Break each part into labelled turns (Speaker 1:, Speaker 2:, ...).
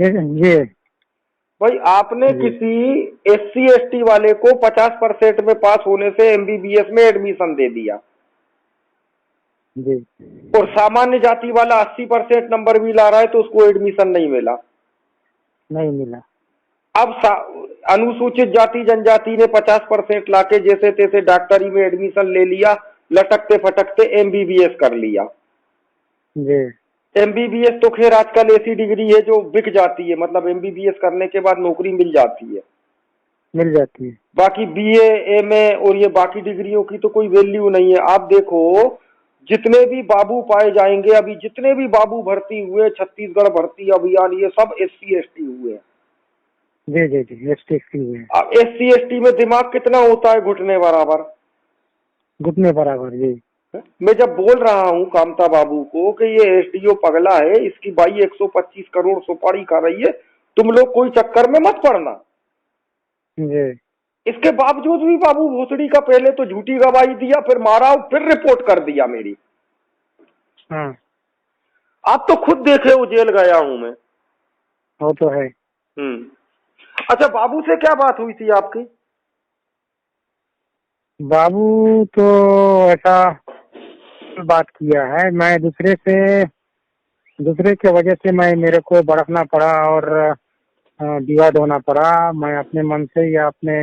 Speaker 1: ये
Speaker 2: भाई आपने
Speaker 1: जी
Speaker 2: किसी SC ST वाले को 50% में पास होने से MBBS में एडमिशन दे दिया,
Speaker 1: जी
Speaker 2: और सामान्य जाति वाला 80% नंबर भी ला रहा है तो उसको एडमिशन नहीं मिला।
Speaker 1: नहीं मिला।
Speaker 2: अब अनुसूचित जाति जनजाति ने 50% लाके जैसे तैसे डॉक्टरी में एडमिशन ले लिया, लटकते फटकते MBBS कर लिया।
Speaker 1: जी
Speaker 2: MBBS तो खैर आजकल ऐसी डिग्री है जो बिक जाती है, मतलब MBBS करने के बाद नौकरी मिल जाती है।
Speaker 1: मिल जाती है।
Speaker 2: बाकी BA MA और ये बाकी डिग्रियों की तो कोई वैल्यू नहीं है। आप देखो जितने भी बाबू पाए जाएंगे, अभी जितने भी बाबू भर्ती हुए, छत्तीसगढ़ भर्ती अभियान, ये सब SC ST हुए हैं।
Speaker 1: जी जी जी ST हुए हैं।
Speaker 2: अब SC ST में दिमाग कितना होता है, घुटने बराबर।
Speaker 1: घुटने बराबर। जी
Speaker 2: मैं जब बोल रहा हूँ कामता बाबू को कि ये SDO पगला है, इसकी बाई 125 करोड़ सुपारी खा रही है, तुम लोग कोई चक्कर में मत पड़ना।
Speaker 1: जी
Speaker 2: इसके बावजूद भी बाबू भोसड़ी का पहले तो झूठी गवाही दिया, फिर मारा, फिर रिपोर्ट कर दिया मेरी।
Speaker 1: हाँ
Speaker 2: आप तो खुद देखे हो, जेल गया हूं मैं।
Speaker 1: वो तो है।
Speaker 2: अच्छा, बाबू से क्या बात हुई थी आपकी?
Speaker 1: बाबू तो ऐसा बात किया है, मैं दूसरे के वजह से मेरे को भड़कना पड़ा और विवाद होना पड़ा। मैं अपने मन से या अपने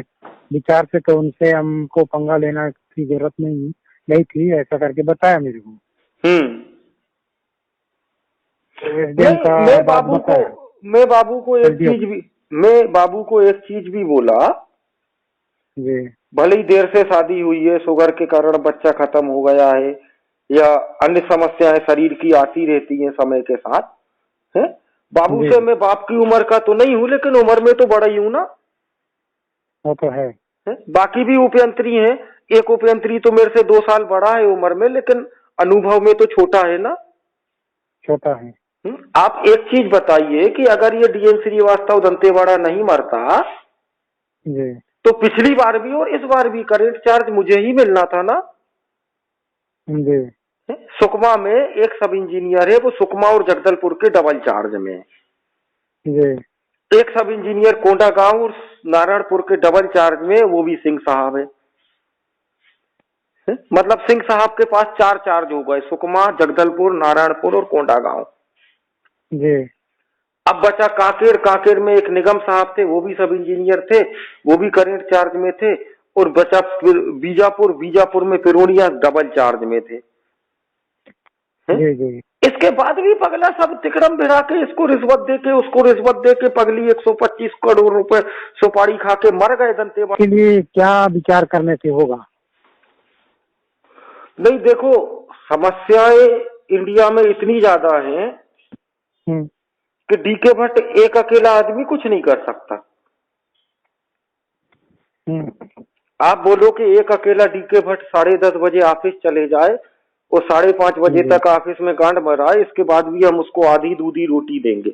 Speaker 1: विचार से तो उनसे हमको पंगा लेना की जरूरत नहीं थी, ऐसा करके बताया मेरे को।
Speaker 2: मैं
Speaker 1: SDM का
Speaker 2: मैं
Speaker 1: बात
Speaker 2: बाबू को
Speaker 1: बताया।
Speaker 2: मैं बाबू को एक
Speaker 1: SDO
Speaker 2: चीज भी मैं बाबू को एक चीज भी बोला।
Speaker 1: जी
Speaker 2: भले ही देर से शादी हुई है, शुगर के कारण बच्चा खत्म हो गया है, या अन्य समस्याएं शरीर की आती रहती हैं समय के साथ, है। बाबू
Speaker 1: जी
Speaker 2: से मैं बाप की उम्र का तो नहीं हूं, लेकिन उम्र में तो बड़ा ही हूं ना।
Speaker 1: वो तो है।
Speaker 2: बाकी भी उपयंत्री हैं, एक उपयंत्री तो मेरे से 2 साल बड़ा है उम्र में, लेकिन अनुभव में तो छोटा है ना।
Speaker 1: छोटा है।
Speaker 2: आप एक चीज बताइए कि अगर ये DN श्रीवास्तव दंतेवाड़ा नहीं मरता
Speaker 1: जी
Speaker 2: तो पिछली बार भी और इस बार भी करेंट चार्ज मुझे ही मिलना था ना।
Speaker 1: जी
Speaker 2: सुकमा में एक सब इंजीनियर है, वो सुकमा और जगदलपुर के डबल चार्ज में है।
Speaker 1: जी
Speaker 2: एक सब इंजीनियर कोंडागांव और नारायणपुर के डबल चार्ज में, वो भी सिंह साहब है। मतलब सिंह साहब के पास 4 चार्ज हो गए, सुकमा, जगदलपुर, नारायणपुर और कोंडागांव।
Speaker 1: जी
Speaker 2: अब बचा कांकेर। कांकेर में एक निगम साहब थे, वो भी सब इंजीनियर थे, वो भी करंट चार्ज में थे। और बचा बीजापुर। बीजापुर में पिरोनिया डबल चार्ज में थे।
Speaker 1: जी जी
Speaker 2: इसके बाद भी पगला सब तिकड़म भिड़ा के, इसको रिश्वत दे के, उसको रिश्वत दे के, पगली 125 करोड़ रुपए सुपारी खा के मर गए दंतेवाड़ा।
Speaker 1: के लिए क्या विचार करने से होगा?
Speaker 2: नहीं देखो, समस्याएं इंडिया में इतनी ज्यादा हैं कि DK भट्ट एक अकेला आदमी कुछ नहीं कर सकता। आप बोलो कि एक अकेला DK भट्ट 10:30 बजे ऑफिस चले जाए और 5:30 बजे तक ऑफिस में गांड मराए, इसके बाद भी हम उसको आधी दूधी रोटी देंगे।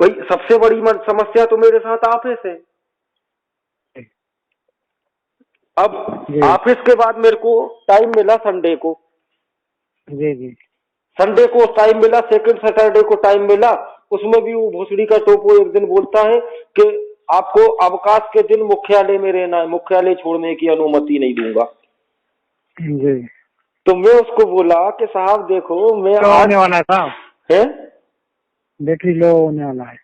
Speaker 2: भाई सबसे बड़ी समस्या तो मेरे साथ ऑफिस है। अब ऑफिस के बाद मेरे को टाइम मिला संडे को।
Speaker 1: जी जी
Speaker 2: संडे को टाइम मिला, सेकंड सैटरडे को टाइम मिला, उसमें भी वो भोसड़ी का टोपो एक दिन बोलता है कि आपको अवकाश के दिन मुख्यालय में रहना है, मुख्यालय छोड़ने की अनुमति नहीं दूंगा।
Speaker 1: जी
Speaker 2: तो मैं उसको बोला कि साहब देखो, मैं
Speaker 1: तो
Speaker 2: आज
Speaker 1: होने वाला था,
Speaker 2: है
Speaker 1: बैटरी लो होने वाला है।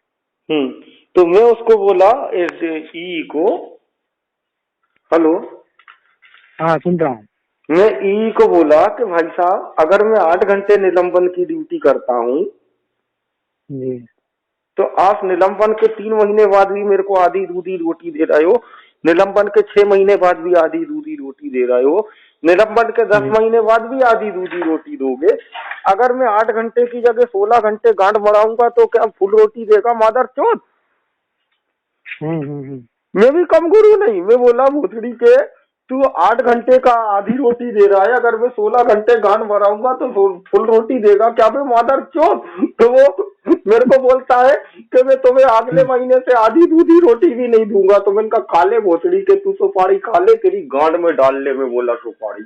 Speaker 2: तो मैं उसको बोला ई को, हेलो,
Speaker 1: हाँ सुन रहा हूँ।
Speaker 2: मैं ई को बोला कि भाई साहब, अगर मैं 8 घंटे निलंबन की ड्यूटी करता हूँ
Speaker 1: जी
Speaker 2: तो आप निलंबन के 3 महीने बाद भी मेरे को आधी दूधी रोटी दे रहे हो, निलंबन के 6 महीने बाद भी आधी दूधी रोटी दे रहे हो, निलंबन के 10 महीने बाद भी आधी दूधी रोटी दोगे। अगर मैं 8 घंटे की जगह 16 घंटे गांड मराऊंगा तो क्या फुल रोटी देगा मादर चोद? मैं भी कम गुरु नहीं। मैं बोला भूतड़ी के, तू 8 घंटे का आधी रोटी दे रहा है, अगर मैं 16 घंटे गांड मराऊंगा तो फुल रोटी देगा क्या बे मादर चोद? तो वो मेरे को बोलता है कि मैं तुम्हें अगले महीने से आधी दूधी रोटी भी नहीं दूंगा। तो मैंने कहा, खा ले भोसड़ी के, तू सुपारी खा ले, तेरी गांड में डाल ले। मैं बोला सुपारी।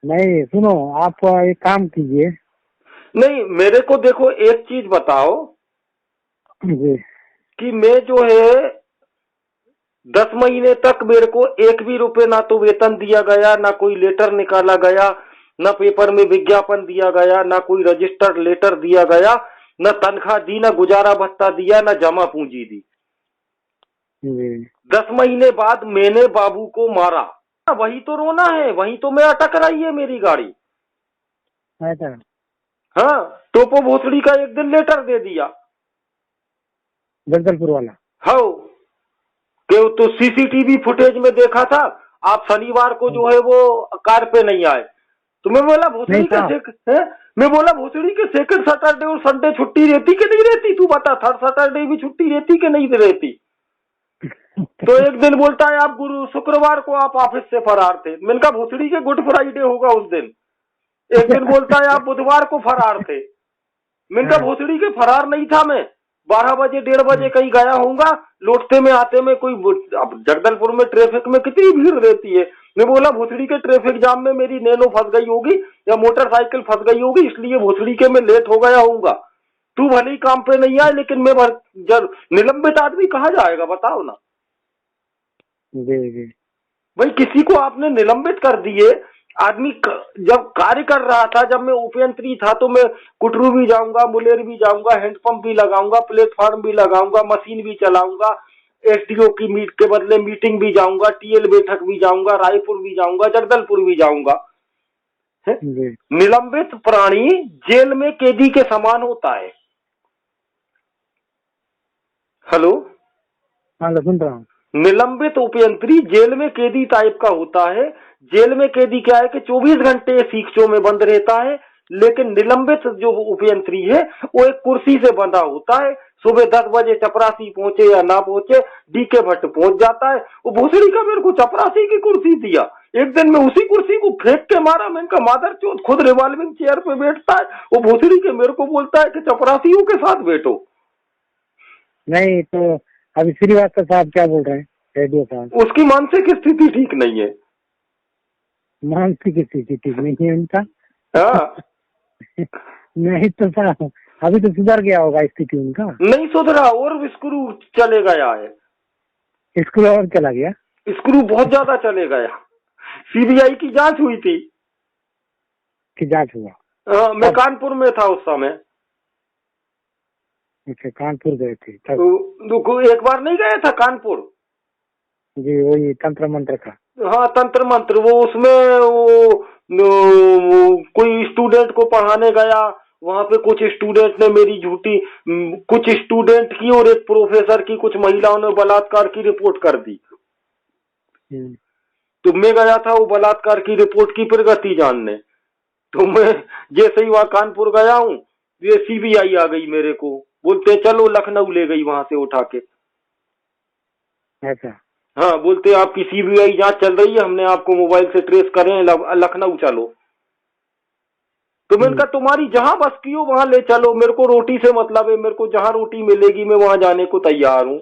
Speaker 1: नहीं सुनो, आप एक काम कीजिए,
Speaker 2: नहीं, मेरे को देखो एक चीज बताओ
Speaker 1: जी
Speaker 2: कि मैं जो है 10 महीने तक मेरे को एक भी रुपए ना तो वेतन दिया गया, ना कोई लेटर निकाला गया, ना पेपर में विज्ञापन दिया गया, ना कोई रजिस्टर्ड लेटर दिया गया, न तनख्वाह दी, ना गुजारा भत्ता दिया, ना जमा पूंजी दी।
Speaker 1: जी
Speaker 2: 10 महीने बाद मैंने बाबू को मारा, वही तो रोना है, वही तो मैं अटक रही है मेरी गाड़ी।
Speaker 1: ऐसा
Speaker 2: हाँ, टोपो भोसड़ी का एक दिन लेटर दे दिया।
Speaker 1: जगदलपुर वाला।
Speaker 2: हाँ, कि तो सीसीटीवी फुटेज में देखा था, आप शनिवार को जो है वो कार पे नहीं आए। तो मैं बोला भोसड़ी
Speaker 1: नहीं
Speaker 2: के
Speaker 1: था।
Speaker 2: है, मैं बोला भोसड़ी के सेकंड सैटरडे और संडे छुट्टी रहती कि नहीं रहती, तू बता। थर्ड सैटरडे भी छुट्टी रहती कि नहीं रहती। तो एक दिन बोलता है आप शुक्रवार को आप ऑफिस से फरार थे। मैंने कहा भोसड़ी के गुड फ्राइडे होगा उस दिन। एक दिन बोलता है आप बुधवार को फरार थे। मैंने कहा भोसड़ी के फरार नहीं था मैं, 12 बजे 1:30 बजे कहीं गया होऊंगा, लौटते में आते में कोई, अब जगदलपुर में ट्रैफिक में कितनी भीड़ रहती है। मैं बोला भोसड़ी के ट्रैफिक जाम में मेरी नैनो फंस गई होगी या मोटरसाइकिल फंस गई होगी, इसलिए भोसड़ी के मैं लेट हो गया होऊंगा। तू भले ही काम पे नहीं आए, लेकिन मैं जब निलंबित आदमी कहा जाएगा बताओ ना।
Speaker 1: जी जी
Speaker 2: भाई किसी को आपने निलंबित कर दिए। आदमी जब कार्य कर रहा था, जब मैं उपयंत्री था, तो मैं कुटरू भी जाऊंगा, मुलेर भी जाऊंगा, हैंडपंप भी लगाऊंगा, प्लेटफॉर्म भी लगाऊंगा, मशीन भी चलाऊंगा, एसडीओ की मीट के बदले मीटिंग भी जाऊंगा, टीएल बैठक भी जाऊंगा, रायपुर भी जाऊंगा, जगदलपुर भी जाऊंगा।
Speaker 1: जी
Speaker 2: निलंबित प्राणी जेल में कैदी के समान होता है। हेलो,
Speaker 1: हाँ सुन रहा हूँ।
Speaker 2: निलंबित उपयंत्री जेल में कैदी टाइप का होता है। जेल में कैदी क्या है कि 24 घंटे सीखचों में बंद रहता है, लेकिन निलंबित जो उपयंत्री है वो एक कुर्सी से बंधा होता है। सुबह 10 बजे चपरासी पहुंचे या ना पहुंचे, डीके भट्ट पहुंच जाता है। वो भोसड़ी का मेरे को चपरासी की कुर्सी दिया, एक दिन में उसी कुर्सी को फेंक के मारा। मैंने कहा मादर चोद, खुद रिवॉल्विंग चेयर पे बैठता है, वो भोसड़ी के मेरे को बोलता है कि चपरासियों के साथ बैठो।
Speaker 1: नहीं तो अभी श्रीवास्तव साहब क्या बोल रहे हैं, रेडियो साहब?
Speaker 2: उसकी मानसिक स्थिति ठीक नहीं है।
Speaker 1: मानसिक स्थिति ठीक नहीं है उनका।
Speaker 2: हाँ,
Speaker 1: नहीं तो साहब अभी तो सुधर गया होगा स्थिति उनका।
Speaker 2: नहीं सुधरा, और स्क्रू चले गया है।
Speaker 1: स्कूल और चला गया,
Speaker 2: स्क्रू बहुत ज्यादा चले गया। सीबीआई की जांच हुई थी
Speaker 1: कि जांच हुआ?
Speaker 2: मैं कानपुर में था उस समय।
Speaker 1: अच्छा, कानपुर गए थे तब?
Speaker 2: तो एक बार नहीं गया था कानपुर?
Speaker 1: जी वही तंत्र मंत्र का।
Speaker 2: हाँ, तंत्र मंत्र, वो उसमें कोई स्टूडेंट को पढ़ाने गया, वहां पे कुछ स्टूडेंट ने मेरी झूठी, कुछ स्टूडेंट की और एक प्रोफेसर की, कुछ महिलाओं ने बलात्कार की रिपोर्ट कर दी। तो मैं गया था वो बलात्कार की रिपोर्ट की प्रगति जानने। तो मैं जैसे ही वहां कानपुर गया हूँ, ये सीबीआई आ गई मेरे को, बोलते चलो लखनऊ ले गई वहां से उठा के।
Speaker 1: ऐसा?
Speaker 2: हाँ, बोलते आपकी सीबीआई जांच चल रही है, हमने आपको मोबाइल से ट्रेस कर रहे हैं, लखनऊ चलो। तो मैंने कहा तुम्हारी जहां बस की हो वहां ले चलो, मेरे को रोटी से मतलब है, मेरे को जहां रोटी मिलेगी मैं वहां जाने को तैयार हूँ।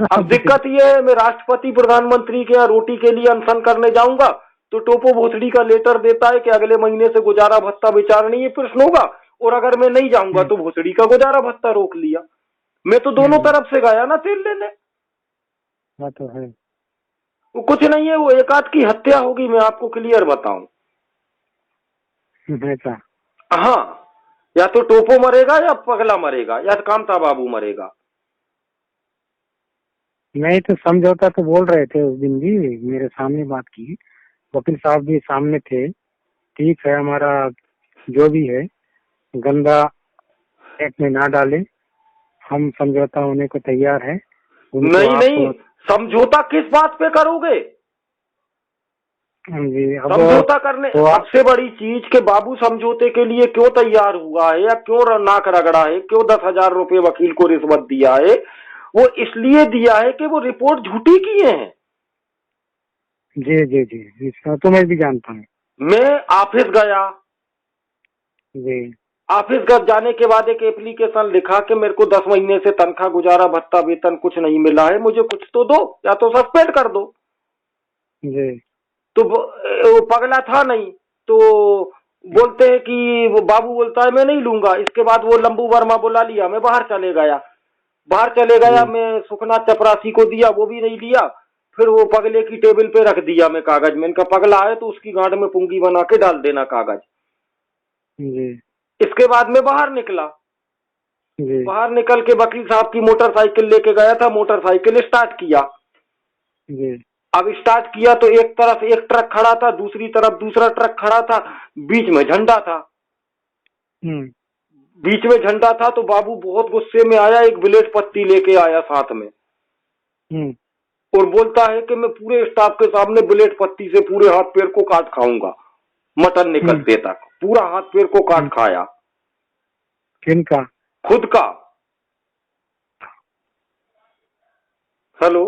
Speaker 2: अब दिक्कत ये है, मैं राष्ट्रपति प्रधानमंत्री के यहाँ रोटी के लिए अनशन करने जाऊंगा तो टोपो भोसड़ी का लेटर देता है कि अगले महीने से गुजारा भत्ता विचारणीय प्रश्न होगा, और अगर मैं नहीं जाऊंगा तो भोसड़ी का गुजारा भत्ता रोक लिया। मैं तो दोनों तरफ से गया ना तेल लेने।
Speaker 1: हाँ तो है।
Speaker 2: वो कुछ नहीं है, वो एक आध की हत्या होगी, मैं आपको क्लियर बताऊं।
Speaker 1: ऐसा?
Speaker 2: हाँ, या तो टोपो मरेगा या पगला मरेगा या कामता बाबू मरेगा।
Speaker 1: नहीं तो समझौता तो बोल रहे थे उस दिन भी, मेरे सामने बात की, वकील साहब भी सामने थे। ठीक है, हमारा जो भी है गंदा एक्ट में ना डाले, हम समझौता होने को तैयार है।
Speaker 2: नहीं नहीं, समझौता किस बात पे करोगे?
Speaker 1: जी अब
Speaker 2: समझौता करने
Speaker 1: तो
Speaker 2: सबसे बड़ी चीज के बाबू समझौते के लिए क्यों तैयार हुआ है या क्यों नाक रगड़ा है, क्यों 10,000 रुपये वकील को रिश्वत दिया है, वो इसलिए दिया है कि वो रिपोर्ट झूठी किए हैं।
Speaker 1: जी जी जी इसका तो मैं भी जानता हूँ।
Speaker 2: मैं ऑफिस गया
Speaker 1: जी
Speaker 2: ऑफिस घर जाने के बाद एक एप्लीकेशन लिखा कि मेरे को 10 महीने से तनख्वाह गुजारा भत्ता वेतन कुछ नहीं मिला है, मुझे कुछ तो दो या तो सस्पेंड कर दो।
Speaker 1: जी
Speaker 2: तो वो पगला था नहीं, तो बोलते हैं कि वो बाबू बोलता है मैं नहीं लूंगा। इसके बाद वो लंबू वर्मा बुला लिया, मैं बाहर चले गया। मैं सुखनाथ चपरासी को दिया, वो भी नहीं लिया। फिर वो पगले की टेबल पे रख दिया मैं कागज में। इनका पगला है तो उसकी गांड में पुंगी बना के डाल देना कागज।
Speaker 1: जी
Speaker 2: इसके बाद में बाहर निकला।
Speaker 1: जी
Speaker 2: बाहर निकल के वकील साहब की मोटरसाइकिल लेके गया था। मोटरसाइकिल स्टार्ट किया।
Speaker 1: जी
Speaker 2: अब स्टार्ट किया तो एक तरफ एक ट्रक खड़ा था, दूसरी तरफ दूसरा ट्रक खड़ा था, बीच में झंडा था। बीच में झंडा था तो बाबू बहुत गुस्से में आया, एक ब्लेड पत्ती लेके आया साथ में और बोलता है कि मैं पूरे स्टाफ के सामने ब्लेड पत्ती से पूरे हाथ पैर को काट खाऊंगा, मटन निकलते तक पूरा हाथ पैर को काट खाया।
Speaker 1: किनका?
Speaker 2: खुद का। हेलो,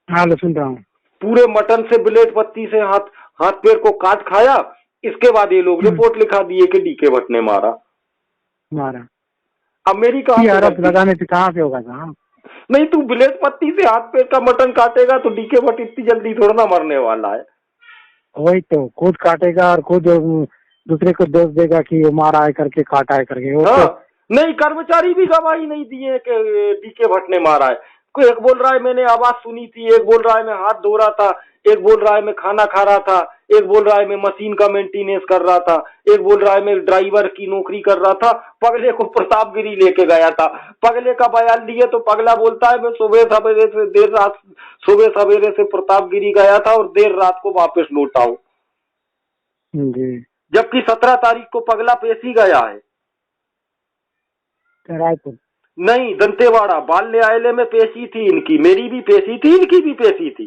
Speaker 1: हाँ सुन रहा हूँ।
Speaker 2: पूरे मटन से ब्लेड पत्ती से हाथ पैर को काट खाया। इसके बाद ये लोग रिपोर्ट लिखा दिए कि डीके भट्ट ने मारा। अब मेरी
Speaker 1: आरोप लगाने से कहाँ से होगा साहब?
Speaker 2: नहीं, तू ब्लेड पत्ती से हाथ पैर का मटन काटेगा तो डीके भट्ट इतनी जल्दी थोड़ा ना मरने वाला है।
Speaker 1: वही तो, खुद काटेगा और खुद दूसरे को दोष देगा कि वो मारा है करके, काटा है करके।
Speaker 2: हाँ, नहीं, कर्मचारी भी गवाही नहीं दिए कि डीके भट्ट ने मारा है। कोई एक बोल रहा है मैंने आवाज सुनी थी, एक बोल रहा है मैं हाथ धो रहा था, एक बोल रहा है मैं खाना खा रहा था, एक बोल रहा है मैं मशीन का मेंटेनेंस कर रहा था, एक बोल रहा है मैं ड्राइवर की नौकरी कर रहा था। पगले को प्रतापगिरी लेके गया था। पगले का बयान लिए तो पगला बोलता है मैं सुबह सवेरे से प्रतापगिरी गया था और देर रात को वापस लौटा हूँ। जबकि 17 तारीख को पगला पेशी गया है।
Speaker 1: रायपुर
Speaker 2: नहीं, दंतेवाड़ा बाल न्यायालय में पेशी थी इनकी, मेरी भी पेशी थी, इनकी भी पेशी थी।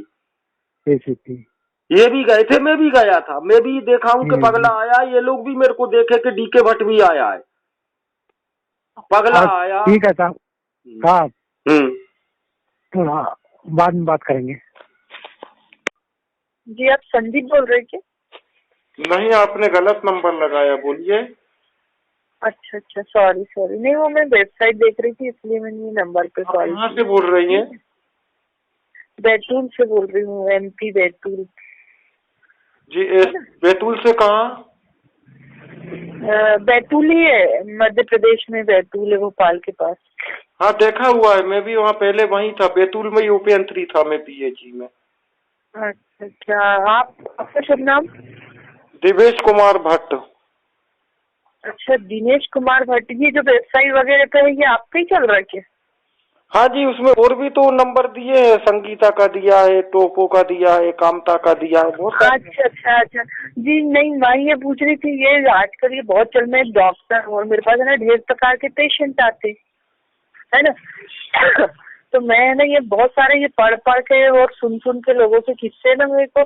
Speaker 2: ये भी गए थे, मैं भी गया था। मैं भी देखा हूँ कि पगला आया। ये लोग भी मेरे को देखे कि डीके भट्ट भी आया है। पगला आया।
Speaker 1: ठीक है साहब। हाँ, बाद में बात करेंगे।
Speaker 3: जी आप संदीप बोल रहे क्या?
Speaker 2: नहीं, आपने गलत नंबर लगाया, बोलिए।
Speaker 3: अच्छा, सॉरी। नहीं, वो मैं वेबसाइट देख रही थी इसलिए मैंने ये नंबर पे कॉल।
Speaker 2: कहाँ से बोल रही हैं?
Speaker 3: बैतूल से बोल रही हूँ, MP बैतूल।
Speaker 2: जी, बैतूल से कहाँ?
Speaker 3: बैतूल ही है, मध्य प्रदेश में बैतूल है, भोपाल के पास।
Speaker 2: हाँ, देखा हुआ है, मैं भी वहाँ पहले वहीं था, बैतूल में UP3 था मैं PAG में।
Speaker 3: अच्छा, आपका शुभ नाम?
Speaker 2: दिवेश कुमार भट्ट।
Speaker 3: अच्छा, दिनेश कुमार भट्ट। ये जो वेबसाइट वगैरह पे है ये आपका ही चल रहा है क्या?
Speaker 2: हाँ जी, उसमें और भी तो नंबर दिए हैं, संगीता का दिया है, टोपो का दिया है, कामता का दिया है, बहुत।
Speaker 3: अच्छा जी। नहीं, मैं ये पूछ रही थी, ये आजकल ये बहुत चल रहा है, डॉक्टर और मेरे पास है ना ढेर प्रकार के पेशेंट आते है ना। तो मैं ना ये बहुत सारे ये पढ़ के और सुन के लोगों के किस्से ना मेरे को,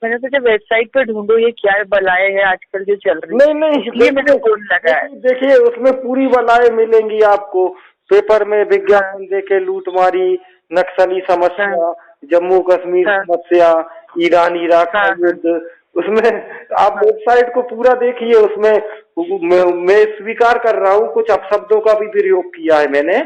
Speaker 3: मैंने सोचा वेबसाइट पे ढूंढो ये क्या बलाएं है आजकल जो चल रही है। नहीं, इसलिए मैंने फोन लगाया।
Speaker 2: देखिए, उसमें पूरी बलाएं मिलेंगी आपको। पेपर में विज्ञापन देके लूटमारी, नक्सली समस्या, जम्मू कश्मीर समस्या, ईरान इराक का युद्ध, उसमें आप वेबसाइट को पूरा देखिए। उसमें मैं स्वीकार कर रहा हूँ, कुछ अपशब्दों का भी प्रयोग किया है मैंने।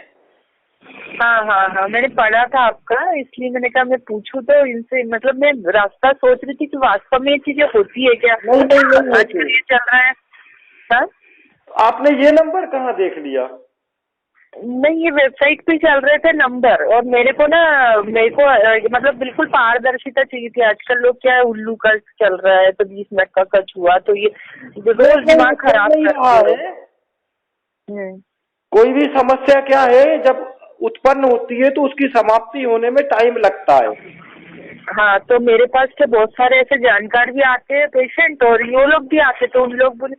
Speaker 3: हाँ, मैंने पढ़ा था आपका, इसलिए मैंने कहा मैं पूछूं तो इनसे। मतलब मैं रास्ता सोच रही थी कि वास्तव में ये चीजें होती है क्या?
Speaker 2: नहीं,
Speaker 3: आजकल ये चल रहा है। हाँ?
Speaker 2: आपने ये नंबर कहाँ देख लिया?
Speaker 3: नहीं, ये वेबसाइट पे चल रहे थे नंबर, और मेरे को मतलब बिल्कुल पारदर्शिता चाहिए थी। आजकल लोग क्या है, उल्लू का चल रहा है तो 20 मिनट का कछुआ, तो ये रोज दिमाग खराब कर रहे हैं।
Speaker 2: कोई भी समस्या क्या है, जब उत्पन्न होती है तो उसकी समाप्ति होने में टाइम लगता है।
Speaker 3: हाँ, तो मेरे पास तो बहुत सारे ऐसे जानकार भी आते हैं पेशेंट, और ये लोग भी आते, तो उन लोग बोले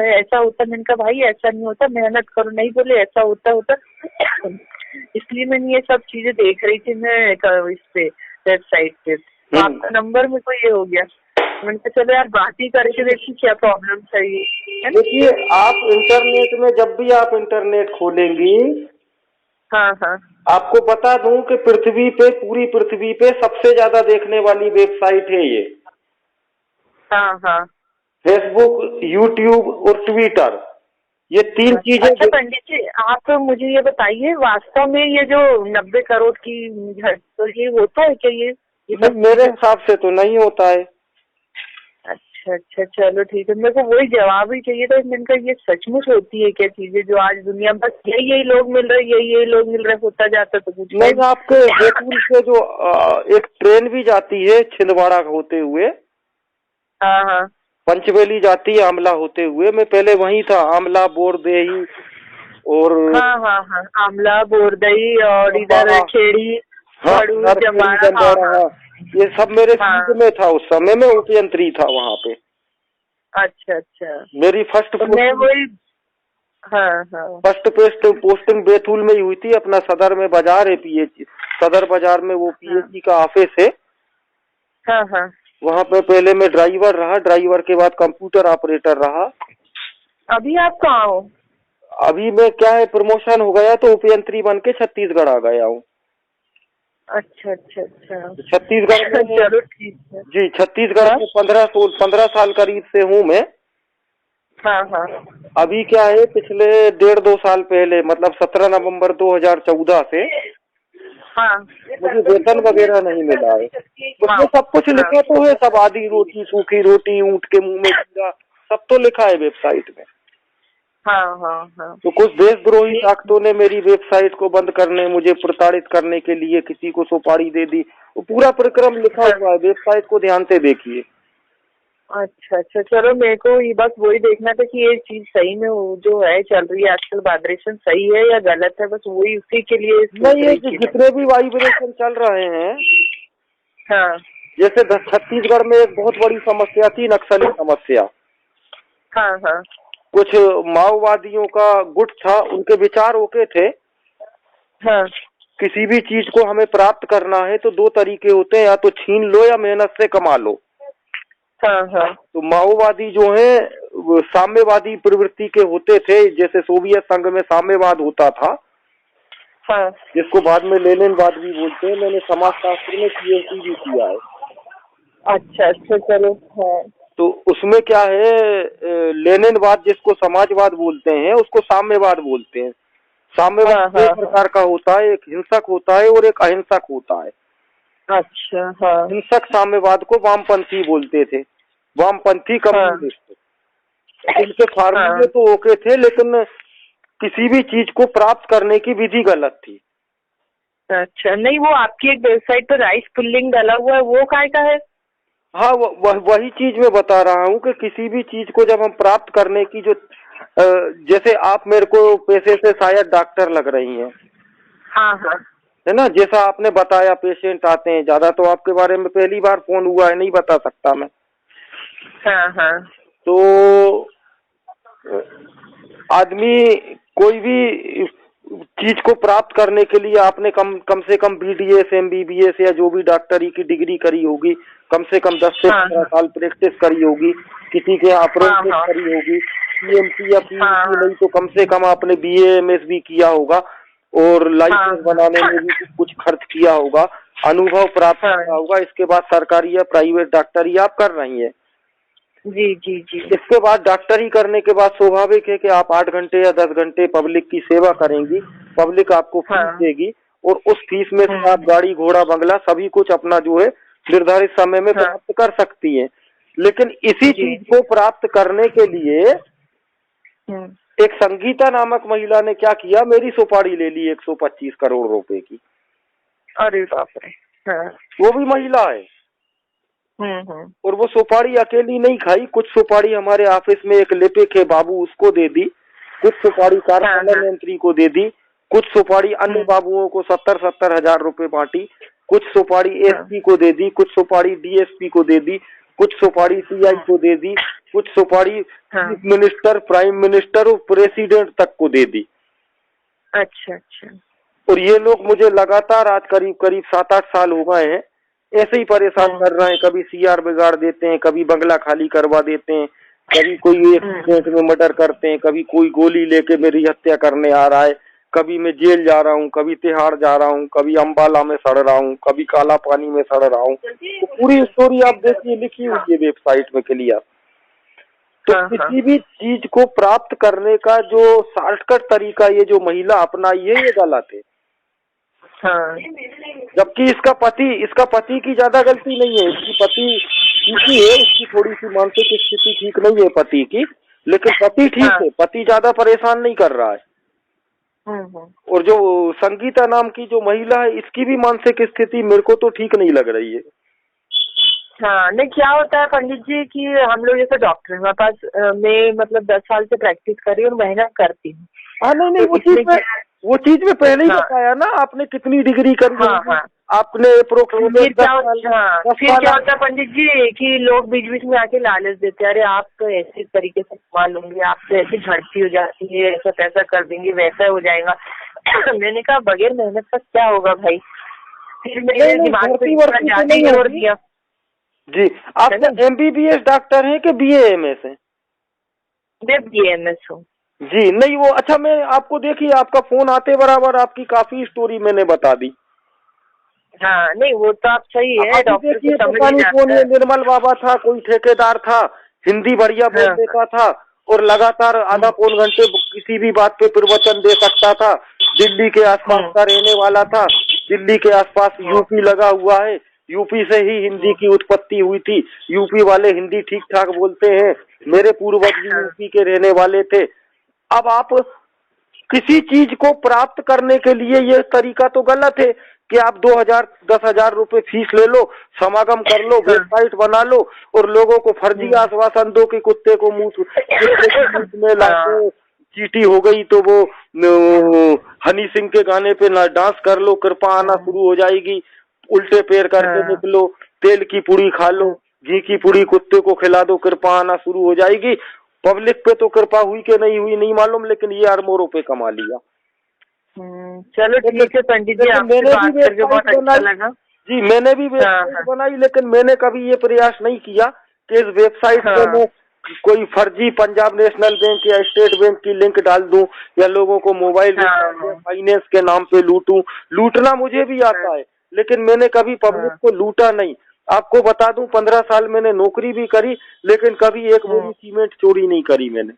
Speaker 3: ऐसा होता। मैंने कहा भाई ऐसा नहीं होता, मेहनत करो। नहीं बोले ऐसा होता। इसलिए मैंने ये सब चीजें देख रही थी मैं इस पे वेबसाइट पे। तो आपका नंबर में को ये हो गया, मैंने कहा चलो यार बात ही करके देखिए क्या प्रॉब्लम चाहिए।
Speaker 2: देखिए, आप इंटरनेट में जब भी आप इंटरनेट खोलेंगी,
Speaker 3: हाँ,
Speaker 2: आपको बता दूं कि पूरी पृथ्वी पे सबसे ज्यादा देखने वाली वेबसाइट है ये।
Speaker 3: हाँ।
Speaker 2: फेसबुक, यूट्यूब और ट्विटर, ये 3 चीजें।
Speaker 3: अच्छा पंडित जी, आप मुझे ये बताइए, वास्तव में ये जो 90 करोड़ की तो ये होता है क्या? ये
Speaker 2: मेरे हिसाब से तो नहीं होता है।
Speaker 3: अच्छा अच्छा, चलो ठीक है। मेरे को वही जवाब ही चाहिए था। मैंने कहा ये सचमुच होती है क्या चीजें जो आज दुनिया में बस यही लोग मिल रहे, यही लोग मिल रहे, होता जाता तो कुछ
Speaker 2: नहीं, आपके बैतूल से जो एक ट्रेन भी जाती है छिंदवाड़ा होते हुए,
Speaker 3: हाँ हाँ
Speaker 2: पंचवेली जाती है आमला होते हुए। मैं पहले वहीं था, आमला, बोरदेही और
Speaker 3: हाँ हाँ हाँ, आमला, बोरदई और इधर
Speaker 2: जम्बाड़ा,
Speaker 3: खेड़ी,
Speaker 2: हाँ,
Speaker 3: भड़ूर,
Speaker 2: नरखेड़ी,
Speaker 3: जम्बाड़ा। हाँ
Speaker 2: जम्बाड़ा,
Speaker 3: हाँ
Speaker 2: हाँ, ये सब मेरे
Speaker 3: हाँ।
Speaker 2: फील्ड में था। उस समय मैं उपयंत्री था वहाँ पे।
Speaker 3: अच्छा अच्छा,
Speaker 2: मेरी फर्स्ट
Speaker 3: तो मैं वही। हाँ हाँ
Speaker 2: पोस्टिंग बैतूल में ही हुई थी। अपना सदर में बाजार है, पीएच सदर बाजार में वो पीएचई का ऑफिस है।
Speaker 3: हाँ हाँ।
Speaker 2: वहाँ पे पहले मैं ड्राइवर रहा, ड्राइवर के बाद कंप्यूटर ऑपरेटर रहा।
Speaker 3: अभी आप कहाँ हो?
Speaker 2: अभी मैं क्या है, प्रमोशन हो गया तो उपयंत्री बन के छत्तीसगढ़ आ गया हूँ।
Speaker 3: अच्छा अच्छा अच्छा,
Speaker 2: छत्तीसगढ़ में
Speaker 3: चलो ठीक है।
Speaker 2: जी, छत्तीसगढ़
Speaker 3: हाँ?
Speaker 2: में 15 साल करीब से हूँ मैं।
Speaker 3: हाँ हाँ
Speaker 2: अभी क्या है, पिछले 1.5-2 साल पहले, मतलब 17 नवंबर 2014 से
Speaker 3: हाँ
Speaker 2: मुझे वेतन वगैरह नहीं मिला है। उसमें सब कुछ लिखा तो है, सब आधी रोटी, सूखी रोटी, ऊँट के मुंह में कीड़ा, सब तो लिखा है वेबसाइट में।
Speaker 3: हाँ हाँ हाँ।
Speaker 2: तो कुछ देशद्रोही ताकतों ने मेरी वेबसाइट को बंद करने, मुझे प्रताड़ित करने के लिए किसी को सुपारी दे दी। वो पूरा प्रक्रम लिखा हुआ है, वेबसाइट को ध्यान से देखिए।
Speaker 3: अच्छा अच्छा, चलो मेरे को ये बस वही देखना था कि ये चीज सही में वो जो है चल रही है आजकल, वाइब्रेशन सही है या गलत है, बस वही उसी के लिए
Speaker 2: नहीं, ये जितने भी वाइब्रेशन चल रहे हैं,
Speaker 3: हाँ
Speaker 2: जैसे छत्तीसगढ़ में एक बहुत बड़ी समस्या थी, नक्सली समस्या।
Speaker 3: हाँ हाँ
Speaker 2: कुछ माओवादियों का गुट था, उनके विचार ओके थे।
Speaker 3: हाँ
Speaker 2: किसी भी चीज को हमें प्राप्त करना है तो 2 तरीके होते हैं, या तो छीन लो या मेहनत से कमा लो।
Speaker 3: हाँ हाँ।
Speaker 2: तो माओवादी जो है वो साम्यवादी प्रवृत्ति के होते थे, जैसे सोवियत संघ में साम्यवाद होता था,
Speaker 3: हाँ।
Speaker 2: जिसको बाद में लेनिनवाद भी बोलते हैं। मैंने समाजशास्त्र में पीएचडी भी किया है।
Speaker 3: अच्छा अच्छा, चलो। हाँ
Speaker 2: तो उसमें क्या है, लेनिनवाद जिसको समाजवाद बोलते हैं उसको साम्यवाद बोलते हैं। साम्यवाद दो प्रकार का होता है, एक हिंसक होता है और एक अहिंसक होता है।
Speaker 3: अच्छा हाँ।
Speaker 2: हिंसक साम्यवाद को वामपंथी बोलते थे, वामपंथी कम्युनिस्ट। इनके फार्मूले तो ओके थे, लेकिन किसी भी चीज को प्राप्त करने की विधि गलत थी।
Speaker 3: अच्छा, नहीं वो आपकी एक वेबसाइट पर राइस पुल्लिंग डाला हुआ है, वो काय का है?
Speaker 2: हाँ, वही चीज मैं बता रहा हूँ कि किसी भी चीज को जब हम प्राप्त करने की जो जैसे आप मेरे को पैसे से शायद डॉक्टर लग रही हैं,
Speaker 3: हाँ हाँ,
Speaker 2: है ना। जैसा आपने बताया पेशेंट आते हैं ज्यादा, तो आपके बारे में पहली बार फोन हुआ है, नहीं बता सकता मैं।
Speaker 3: हाँ हाँ।
Speaker 2: तो आदमी कोई भी चीज को प्राप्त करने के लिए आपने कम से कम बीडीएस, एमबीबीएस या जो भी डॉक्टरी की डिग्री करी होगी, कम से कम 10 से 15 साल प्रैक्टिस करी होगी, किसी के अप्रेंटिस करी होगी, पीएमटी या पीएमटी नहीं तो कम से कम आपने बीए एमएस भी किया होगा, और लाइसेंस बनाने में भी कुछ खर्च किया होगा, अनुभव प्राप्त किया होगा। इसके बाद सरकारी या प्राइवेट डॉक्टरी आप कर रही है।
Speaker 3: जी जी जी।
Speaker 2: इसके बाद डॉक्टरी करने के बाद स्वाभाविक है कि आप 8 घंटे या 10 घंटे पब्लिक की सेवा करेंगी। पब्लिक आपको फीस देगी, और उस फीस में से आप गाड़ी घोड़ा बंगला सभी कुछ अपना जो है निर्धारित समय में प्राप्त कर सकती हैं। लेकिन इसी चीज को प्राप्त करने के लिए एक संगीता नामक महिला ने क्या किया, मेरी सुपारी ले ली 125 करोड़ रुपए की।
Speaker 3: अरे बाप रे। हाँ।
Speaker 2: वो भी महिला है। और वो सुपारी अकेली नहीं खाई, कुछ सुपारी हमारे ऑफिस में एक लिपिक है बाबू, उसको दे दी, कुछ सुपारी कारखाना मंत्री को दे दी, कुछ सुपारी अन्य बाबुओं को 70-70 हजार रुपए बांटी, कुछ सुपारी एसपी को दे दी, कुछ सुपारी डीएसपी को दे दी, कुछ सुपारी सीआई को दे दी, कुछ सुपारी चीफ मिनिस्टर, प्राइम मिनिस्टर और प्रेसिडेंट तक को दे दी।
Speaker 3: अच्छा अच्छा।
Speaker 2: और ये लोग मुझे लगातार आज करीब 7-8 साल हो गए हैं ऐसे ही परेशान कर रहे हैं। कभी सीआर बिगाड़ देते हैं, कभी बंगला खाली करवा देते हैं, कभी कोई एक्सीडेंट में मर्डर करते हैं, कभी कोई गोली लेके मेरी हत्या करने आ रहा है, कभी मैं जेल जा रहा हूँ, कभी तिहाड़ जा रहा हूँ, कभी अम्बाला में सड़ रहा हूँ, कभी काला पानी में सड़ रहा हूँ। तो पूरी स्टोरी आप देखिए, लिखी हुई है वेबसाइट में क्लियर। तो किसी भी चीज को प्राप्त करने का जो शॉर्टकट तरीका ये जो महिला अपनाई है, ये गलत है। जबकि इसका पति की ज्यादा गलती नहीं है। इसकी पति ठीक ही है, उसकी थोड़ी सी मानसिक स्थिति ठीक नहीं है पति की, लेकिन पति ठीक है, पति ज्यादा परेशान नहीं कर रहा है। और जो संगीता नाम की जो महिला है, इसकी भी मानसिक स्थिति मेरे को तो ठीक नहीं लग रही है।
Speaker 3: हाँ, नहीं क्या होता है पंडित जी कि हम लोग जैसे डॉक्टर हमारे पास मैं मतलब 10 साल से प्रैक्टिस कर रही हूँ और मेहनत करती हूँ।
Speaker 2: हाँ नहीं, वो चीज में पहले ही बताया ना, आपने कितनी डिग्री करी है, आपने
Speaker 3: फिर क्या होता है पंडित जी कि लोग बीच बीच में आके लालच देते हैं, अरे आप तो ऐसे तरीके से कमा लूंगी, आप तो ऐसी झड़ती हो जाती है, ऐसा पैसा कर देंगे, वैसा हो जाएगा। मैंने कहा बगैर मेहनत का क्या होगा भाई। फिर मेरे दिमाग पे ज्यादा जोर दिया।
Speaker 2: जी, आप MBBS डॉक्टर हैं कि BAMS हैं?
Speaker 3: मैं BAMS हूँ
Speaker 2: जी। नहीं वो अच्छा, मैं आपको देखिए आपका फोन आते बराबर आपकी काफी स्टोरी मैंने बता दी।
Speaker 3: हाँ नहीं वो तो आप सही है, डॉक्टर
Speaker 2: देखिए पता नहीं कौन ये निर्मल बाबा था, कोई ठेकेदार था, हिंदी बढ़िया बोल देता था और लगातार आधा पौन घंटे किसी भी बात पे प्रवचन दे सकता था। दिल्ली के आसपास का रहने वाला था, दिल्ली के आसपास यूपी लगा हुआ है, यूपी से ही हिंदी की उत्पत्ति हुई थी, यूपी वाले हिंदी ठीक ठाक बोलते हैं, मेरे पूर्वज भी यूपी के रहने वाले थे। अब आप किसी चीज को प्राप्त करने के लिए ये तरीका तो गलत है कि आप 2000 10,000 रुपए फीस ले लो, समागम कर लो, वेबसाइट बना लो और लोगों को फर्जी आश्वासन दो कि कुत्ते को मुंह में लाके चींटी हो गई तो वो हनी सिंह के गाने पे ना डांस कर लो, कृपा आना शुरू हो जाएगी, उल्टे पैर करके निकलो, तेल की पूरी खा लो, घी की पूरी कुत्ते को खिला दो, कृपा आना शुरू हो जाएगी। पब्लिक पे तो कृपा हुई कि नहीं हुई नहीं मालूम, लेकिन ये अरबों रुपए कमा लिया।
Speaker 3: चलो ठीक है पंडित जी, आपसे बात करके बहुत अच्छा लगा।
Speaker 2: जी मैंने भी वेबसाइट बनाई, लेकिन मैंने कभी ये प्रयास नहीं किया कि इस वेबसाइट पे मैं कोई फर्जी पंजाब नेशनल बैंक या स्टेट बैंक की लिंक डाल दूं या लोगों को मोबाइल फाइनेंस के नाम पे लूटूं। लूटना मुझे भी आता है, लेकिन मैंने कभी पब्लिक को लूटा नहीं। आपको बता दूं 15 साल मैंने नौकरी भी करी, लेकिन कभी एक बोरी सीमेंट चोरी नहीं करी मैंने।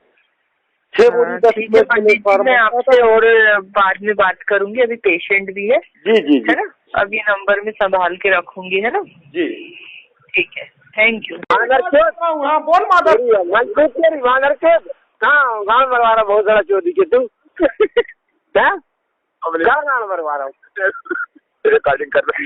Speaker 2: 6 बोरी 10 सीमेंट।
Speaker 3: मैं आपसे और बाद में बात करूंगी, अभी पेशेंट भी है।
Speaker 2: जी जी
Speaker 3: है ना, अब ये नंबर में संभाल के रखूंगी, है ना जी, ठीक है, थैंक यू।
Speaker 2: बोल माधव
Speaker 4: कहाँ गाँव मरवा रहा, बहुत सारा चोरी के तू क्या गाँव मरवा रहा हूँ, रिकॉर्डिंग कर रहा